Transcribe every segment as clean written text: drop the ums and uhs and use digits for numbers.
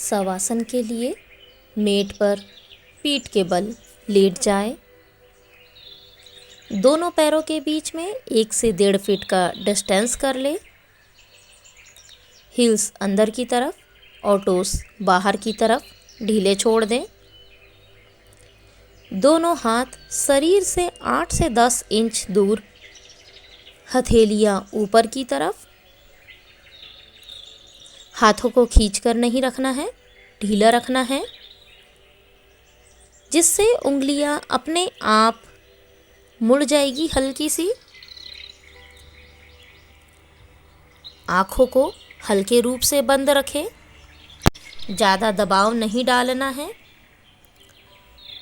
शवासन के लिए मेट पर पीठ के बल लेट जाए। दोनों पैरों के बीच में 1 से 1.5 फीट का डिस्टेंस कर ले। हील्स अंदर की तरफ और टोस बाहर की तरफ ढीले छोड़ दें। दोनों हाथ शरीर से 8 से 10 इंच दूर, हथेलियां ऊपर की तरफ। हाथों को खींचकर नहीं रखना है, ढीला रखना है, जिससे उंगलियां अपने आप मुड़ जाएगी हल्की सी। आँखों को हल्के रूप से बंद रखें, ज़्यादा दबाव नहीं डालना है।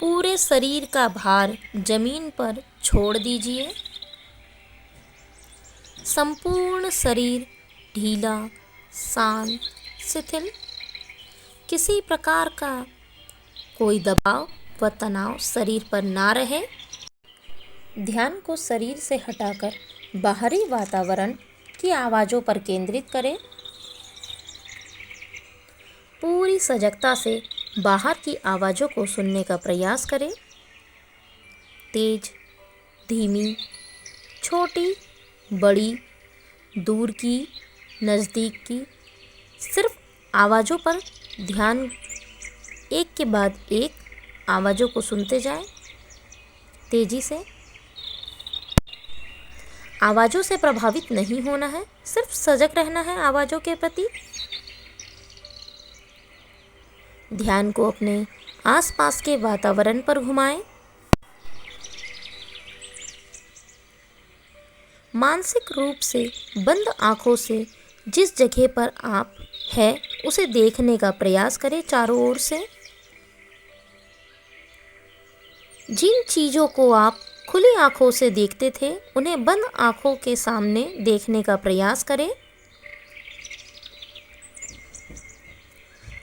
पूरे शरीर का भार जमीन पर छोड़ दीजिए। संपूर्ण शरीर ढीला, शांत, शिथिल, किसी प्रकार का कोई दबाव व तनाव शरीर पर ना रहे। ध्यान को शरीर से हटाकर बाहरी वातावरण की आवाज़ों पर केंद्रित करें। पूरी सजगता से बाहर की आवाज़ों को सुनने का प्रयास करें। तेज, धीमी, छोटी, बड़ी, दूर की, नज़दीक की, सिर्फ आवाज़ों पर ध्यान, एक के बाद एक आवाज़ों को सुनते जाएं। तेजी से आवाज़ों से प्रभावित नहीं होना है, सिर्फ सजग रहना है आवाज़ों के प्रति। ध्यान को अपने आसपास के वातावरण पर घुमाएं। मानसिक रूप से बंद आँखों से जिस जगह पर आप हैं उसे देखने का प्रयास करें चारों ओर से। जिन चीज़ों को आप खुली आँखों से देखते थे उन्हें बंद आँखों के सामने देखने का प्रयास करें।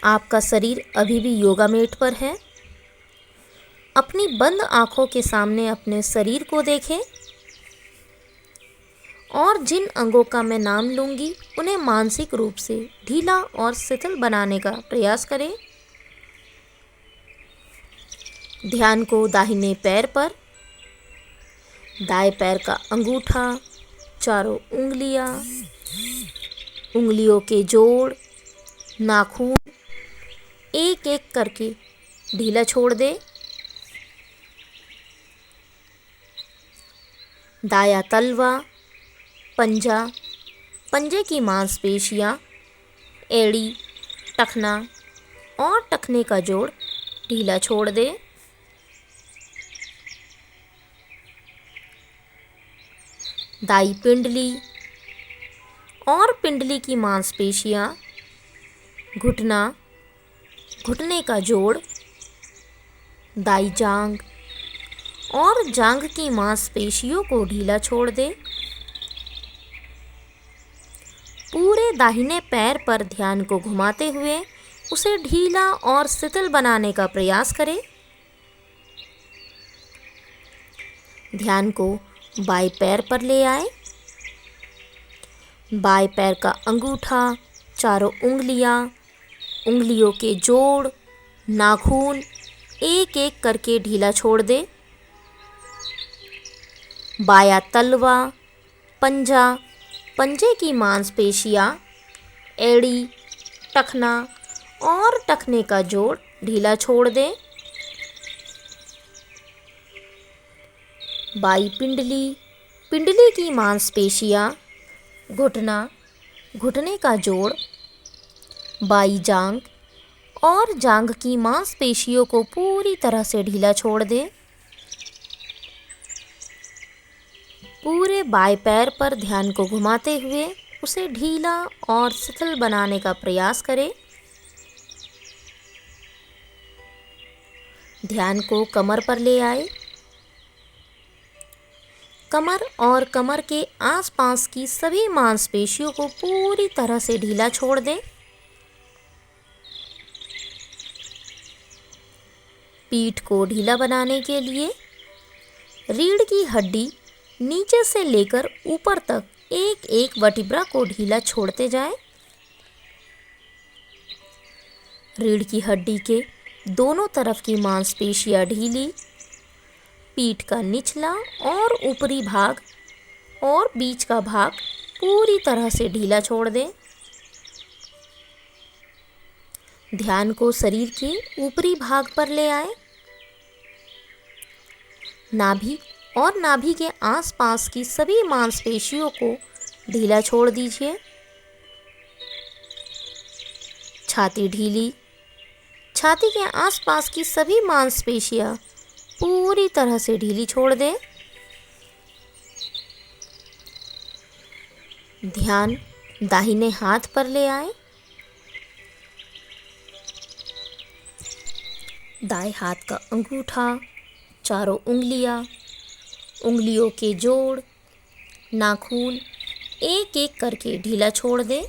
आपका शरीर अभी भी योगा मैट पर है। अपनी बंद आँखों के सामने अपने शरीर को देखें और जिन अंगों का मैं नाम लूँगी उन्हें मानसिक रूप से ढीला और शिथिल बनाने का प्रयास करें। ध्यान को दाहिने पैर पर, दाएं पैर का अंगूठा, चारों उंगलियां, उंगलियों के जोड़, नाखून एक एक करके ढीला छोड़ दे। दायां तलवा, पंजा, पंजे की मांसपेशियां, एड़ी, टखना और टखने का जोड़ ढीला छोड़ दे। दाई पिंडली और पिंडली की मांसपेशियां, घुटना, घुटने का जोड़, दाई जांघ और जांघ की मांसपेशियों को ढीला छोड़ दे। पूरे दाहिने पैर पर ध्यान को घुमाते हुए उसे ढीला और शिथिल बनाने का प्रयास करें। ध्यान को बाएं पैर पर ले आए। बाएं पैर का अंगूठा, चारों उंगलियां, उंगलियों के जोड़, नाखून एक एक करके ढीला छोड़ दे। बायां तलवा, पंजा, पंजे की मांसपेशियां, एड़ी, टखना और टखने का जोड़ ढीला छोड़ दे। बाई पिंडली, पिंडली की मांसपेशियां, घुटना, घुटने का जोड़, बाई जांघ और जांघ की मांसपेशियों को पूरी तरह से ढीला छोड़ दे। पूरे बाएं पैर पर ध्यान को घुमाते हुए उसे ढीला और शिथिल बनाने का प्रयास करें। ध्यान को कमर पर ले आए। कमर और कमर के आसपास की सभी मांसपेशियों को पूरी तरह से ढीला छोड़ दें। पीठ को ढीला बनाने के लिए रीढ़ की हड्डी नीचे से लेकर ऊपर तक एक एक वर्टिब्रा को ढीला छोड़ते जाएं। रीढ़ की हड्डी के दोनों तरफ की मांसपेशियां ढीली, पीठ का निचला और ऊपरी भाग और बीच का भाग पूरी तरह से ढीला छोड़ दें। ध्यान को शरीर के ऊपरी भाग पर ले आए। नाभि और नाभि के आसपास की सभी मांसपेशियों को ढीला छोड़ दीजिए। छाती ढीली, छाती के आसपास की सभी मांसपेशियां पूरी तरह से ढीली छोड़ दें। ध्यान दाहिने हाथ पर ले आए। दाएं हाथ का अंगूठा, चारों उंगलियां, उंगलियों के जोड़, नाखून एक एक करके ढीला छोड़ दें।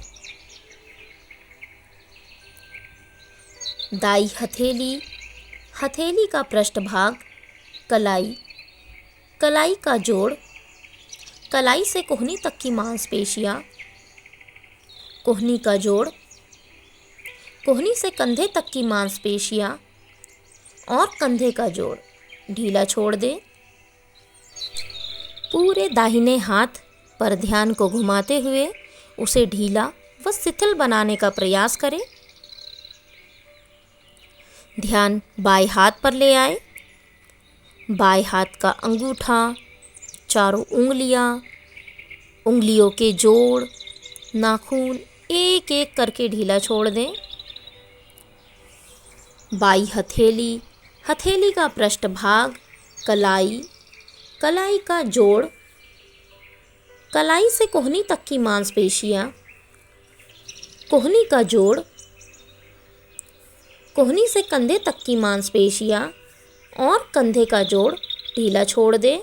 दाई हथेली, हथेली का पृष्ठभाग, कलाई, कलाई का जोड़, कलाई से कोहनी तक की मांसपेशियां, कोहनी का जोड़, कोहनी से कंधे तक की मांसपेशियां और कंधे का जोड़ ढीला छोड़ दें। पूरे दाहिने हाथ पर ध्यान को घुमाते हुए उसे ढीला व शिथिल बनाने का प्रयास करें। ध्यान बाएं हाथ पर ले आए। बाएं हाथ का अंगूठा, चारों उंगलियां, उंगलियों के जोड़, नाखून एक एक करके ढीला छोड़ दें। बाई हथेली, हथेली का पृष्ठभाग, कलाई, कलाई का जोड़, कलाई से कोहनी तक की मांसपेशियां, कोहनी का जोड़, कोहनी से कंधे तक की मांसपेशियां और कंधे का जोड़ ढीला छोड़ दें।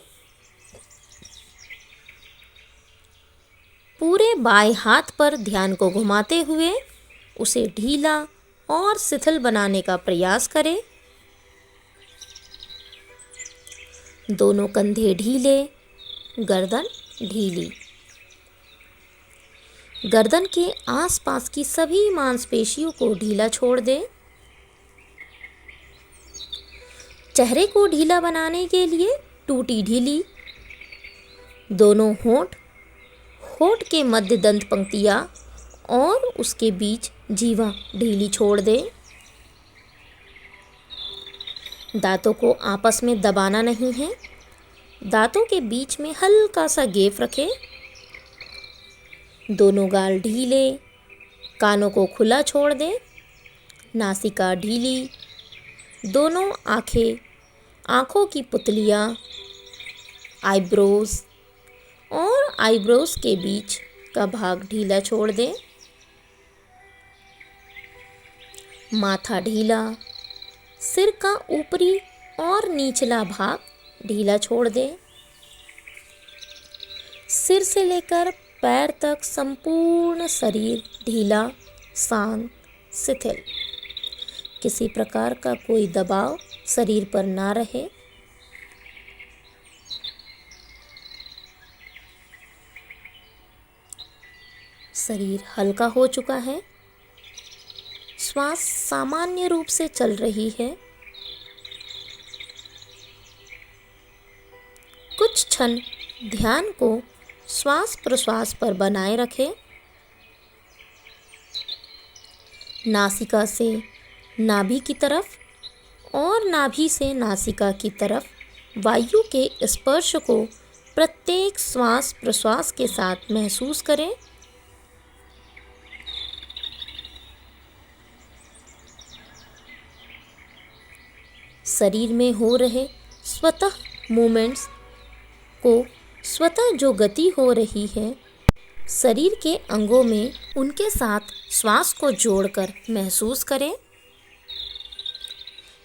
पूरे बाएं हाथ पर ध्यान को घुमाते हुए उसे ढीला और शिथिल बनाने का प्रयास करें। दोनों कंधे ढीले, गर्दन ढीली। गर्दन के आसपास की सभी मांसपेशियों को ढीला छोड़ दें। चेहरे को ढीला बनाने के लिए टूटी ढीली, दोनों होंठ, होंठ के मध्य दंत पंक्तियां और उसके बीच जीवा ढीली छोड़ दें। दांतों को आपस में दबाना नहीं है। दांतों के बीच में हल्का सा गैप रखें। दोनों गाल ढीले, कानों को खुला छोड़ दें। नासिका ढीली, दोनों आंखें, आँखों की पुतलियाँ, आईब्रोज और आईब्रोज के बीच का भाग ढीला छोड़ दें। माथा ढीला, सिर का ऊपरी और निचला भाग ढीला छोड़ दें। सिर से लेकर पैर तक संपूर्ण शरीर ढीला, शांत, शिथिल। किसी प्रकार का कोई दबाव शरीर पर ना रहे। शरीर हल्का हो चुका है। श्वास सामान्य रूप से चल रही है। कुछ क्षण ध्यान को श्वास प्रश्वास पर बनाए रखें। नासिका से नाभि की तरफ और नाभि से नासिका की तरफ वायु के स्पर्श को प्रत्येक श्वास प्रश्वास के साथ महसूस करें। शरीर में हो रहे स्वतः मूवमेंट्स को, स्वतः जो गति हो रही है शरीर के अंगों में, उनके साथ श्वास को जोड़कर महसूस करें।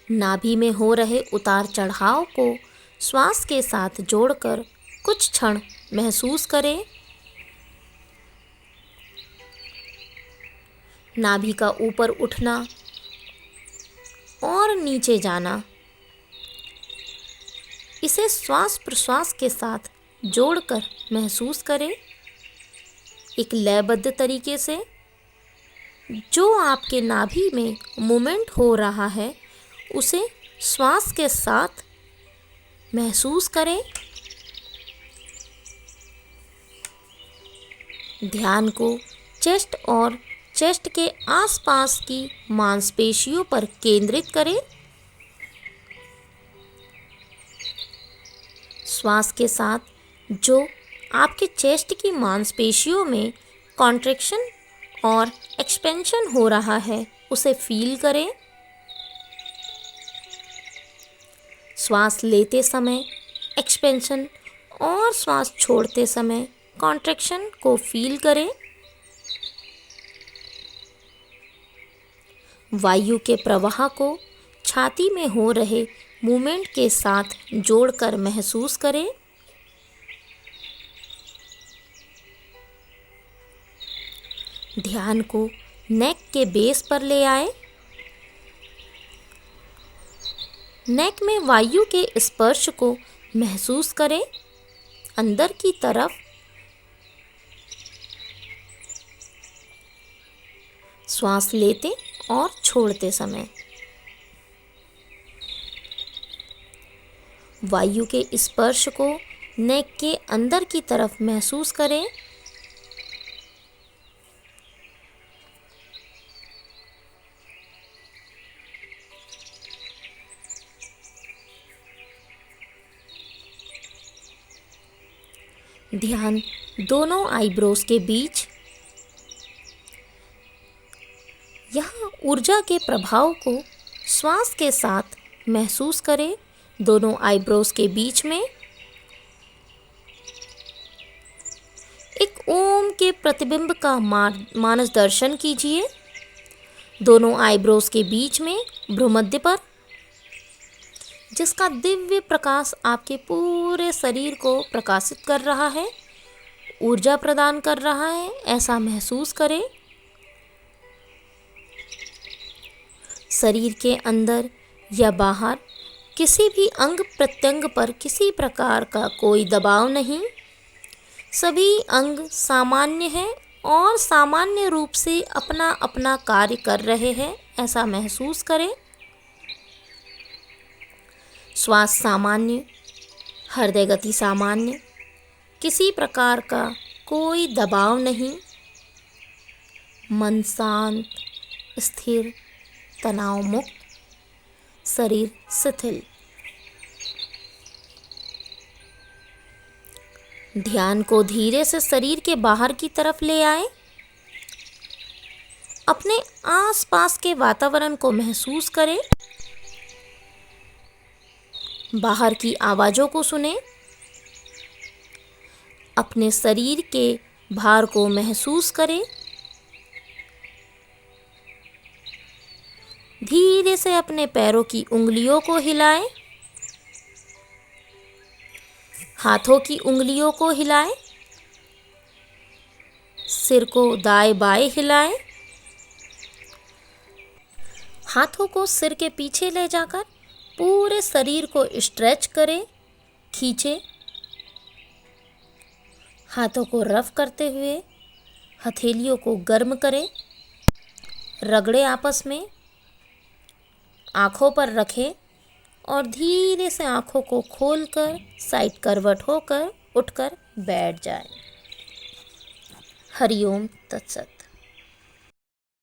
नाभि में हो रहे उतार चढ़ाव को श्वास के साथ जोड़कर कुछ क्षण महसूस करें। नाभि का ऊपर उठना और नीचे जाना, इसे श्वास प्रश्वास के साथ जोड़कर महसूस करें। एक लयबद्ध तरीके से जो आपके नाभि में मूवमेंट हो रहा है उसे श्वास के साथ महसूस करें। ध्यान को चेस्ट और चेस्ट के आसपास की मांसपेशियों पर केंद्रित करें। श्वास के साथ जो आपके चेस्ट की मांसपेशियों में कॉन्ट्रैक्शन और एक्सपेंशन हो रहा है उसे फील करें। श्वास लेते समय एक्सपेंशन और श्वास छोड़ते समय कॉन्ट्रैक्शन को फील करें। वायु के प्रवाह को छाती में हो रहे मूवमेंट के साथ जोड़कर महसूस करें। ध्यान को नेक के बेस पर ले आए। नेक में वायु के स्पर्श को महसूस करें अंदर की तरफ। श्वास लेते और छोड़ते समय वायु के स्पर्श को नेक के अंदर की तरफ महसूस करें। ध्यान दोनों आईब्रोज के बीच। यहाँ ऊर्जा के प्रभाव को श्वास के साथ महसूस करें। दोनों आईब्रोज के बीच में एक ओम के प्रतिबिंब का मानस दर्शन कीजिए। दोनों आईब्रोज के बीच में भ्रूमध्य पर, जिसका दिव्य प्रकाश आपके पूरे शरीर को प्रकाशित कर रहा है, ऊर्जा प्रदान कर रहा है, ऐसा महसूस करें। शरीर के अंदर या बाहर किसी भी अंग प्रत्यंग पर किसी प्रकार का कोई दबाव नहीं। सभी अंग सामान्य हैं और सामान्य रूप से अपना अपना कार्य कर रहे हैं, ऐसा महसूस करें। श्वास सामान्य, हृदय गति सामान्य, किसी प्रकार का कोई दबाव नहीं। मन शांत, स्थिर, तनाव मुक्त, शरीर शिथिल। ध्यान को धीरे से शरीर के बाहर की तरफ ले आए। अपने आसपास के वातावरण को महसूस करें। बाहर की आवाज़ों को सुनें। अपने शरीर के भार को महसूस करें। धीरे से अपने पैरों की उंगलियों को हिलाएं। हाथों की उंगलियों को हिलाएं। सिर को दाएं बाएं हिलाएं। हाथों को सिर के पीछे ले जाकर पूरे शरीर को स्ट्रेच करें, खींचें। हाथों को रफ करते हुए हथेलियों को गर्म करें, रगड़े आपस में। आँखों पर रखें और धीरे से आँखों को खोलकर साइड करवट होकर उठकर बैठ जाएं। हरिओम तत्सत।